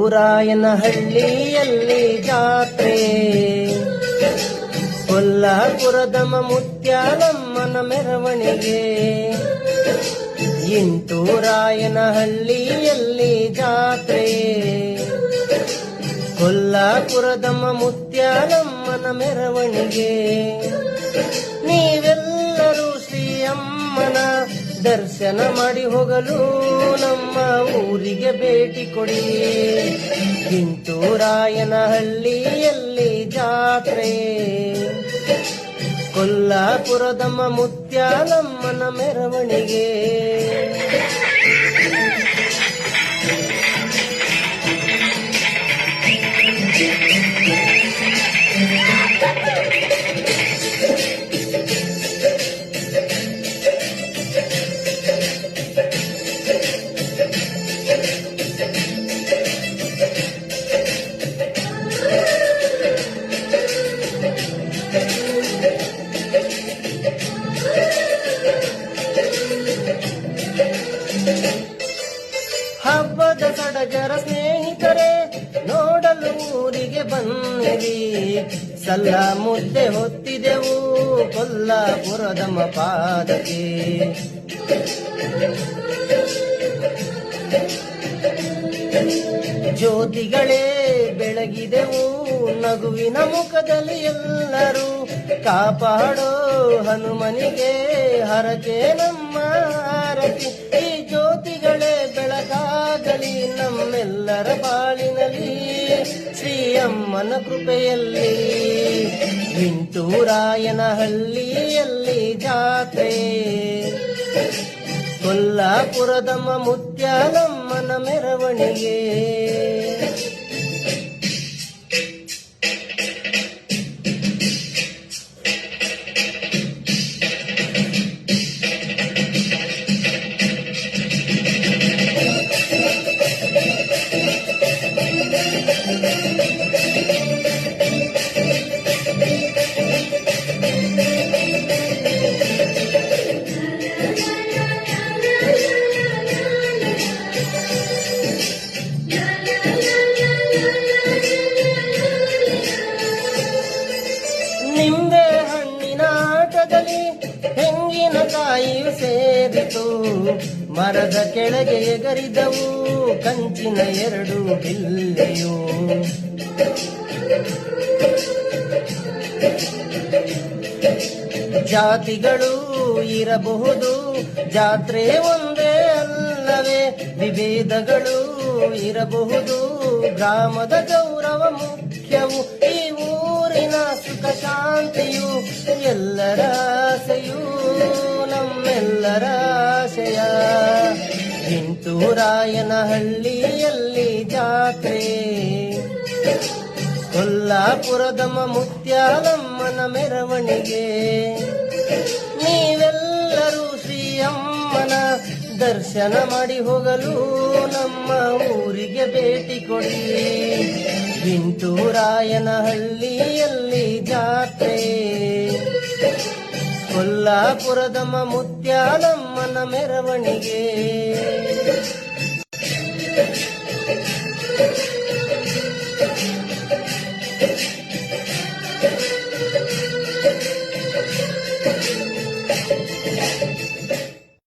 ಇಂಟೂರಾಯನಹಳ್ಳಿಯಲ್ಲಿ ಜಾತ್ರೆ, ಕೊಲ್ಲಾಪುರದ ಮುತ್ಯಾಲಮ್ಮನ ಮೆರವಣಿಗೆ. ಇಂಟೂರಾಯನಹಳ್ಳಿಯಲ್ಲಿ ಜಾತ್ರೆ, ಕೊಲ್ಲಾಪುರದ ಮುತ್ಯಾಲಮ್ಮನ ಮೆರವಣಿಗೆ. ನೀವೆಲ್ಲರೂ ಶ್ರೀ ಅಮ್ಮನ ದರ್ಶನ ಮಾಡಿ ಹೋಗಲು ನಮ್ಮ ಊರಿಗೆ ಭೇಟಿ ಕೊಡಿ. ಇಂಟೂರಾಯನಹಳ್ಳಿಯಲ್ಲಿ ಜಾತ್ರೆ, ಕೊಲ್ಲಾಪುರದಮ್ಮ ಮುತ್ಯಾಲಮ್ಮನ ಮೆರವಣಿಗೆ. ಹಬ್ಬದ ಸಡಗರ ಸ್ನೇಹಿತರೆ, ನೋಡಲು ಊರಿಗೆ ಬನ್ನಿರಿ. ಸಲ್ಲ ಮುದ್ದೆ ಹೊತ್ತಿದೆವು ಕೊಲ್ಲಾಪುರದಮ್ಮ ಪಾದಕ್ಕೆ. ಜ್ಯೋತಿಗಳೇ ಬೆಳಗಿದೆವು ನಗುವಿನ ಮುಖದಲ್ಲಿ ಎಲ್ಲರೂ. ಕಾಪಾಡೋ ಹನುಮನಿಗೆ ಹರಕೆ ನಮ್ಮ ಆರತಿ. ಈ ಜ್ಯೋತಿಗಳೇ ಬೆಳಕಾಗಲಿ ನಮ್ಮೆಲ್ಲರ ಬಾಳಿನಲ್ಲಿ, ಶ್ರೀ ಅಮ್ಮನ ಕೃಪೆಯಲ್ಲಿ. ಇಂಟೂರಾಯನಹಳ್ಳಿಯಲ್ಲಿ ಜಾತ್ರೆ, ಕೊಲ್ಲಾಪುರದಮ್ಮ ಮುತ್ಯಾಲಮ್ಮನ ಮೆರವಣಿಗೆ. ನಿಂಬೆ ಹಣ್ಣಿನ ಆಟದಲ್ಲಿ ತೆಂಗಿನಕಾಯಿಯು ಸೇರಿತು. ಮರದ ಕೆಳಗೆ ಎಗರಿದವು ಕಂಚಿನ 2 ಬಿಲ್ಲೆಯು. ಜಾತಿಗಳು ಇರಬಹುದು, ಜಾತ್ರೆ ಒಂದೇ ಅಲ್ಲವೇ. ವಿಭೇದಗಳು ಇರಬಹುದು, ಗ್ರಾಮದ ಗೌರವ ಮುಖ್ಯವು. ಈ ಊರಿನ ಸುಖ ಶಾಂತಿಯು ಎಲ್ಲರ ಆಸೆಯೂ, ನಮ್ಮೆಲ್ಲರ ಆಶಯ. ಇಂಟೂರಾಯನಹಳ್ಳಿಯಲ್ಲಿ ಜಾತ್ರೆ, ಕೊಲ್ಲಾಪುರದಮ್ಮ ಮುತ್ಯಾಲಮ್ಮನ ಮೆರವಣಿಗೆ. ನೀವೆಲ್ಲರೂ ಶ್ರೀ ಅಮ್ಮನ ದರ್ಶನ ಮಾಡಿ ಹೋಗಲು ನಮ್ಮ ಊರಿಗೆ ಭೇಟಿ ಕೊಡಿ. ಇಂಟೂರಾಯನಹಳ್ಳಿಯಲ್ಲಿ ಜಾತ್ರೆ, ಕೊಲ್ಲಾಪುರದಮ್ಮ ಮುತ್ಯಾಲಮ್ಮನ ಮೆರವಣಿಗೆ.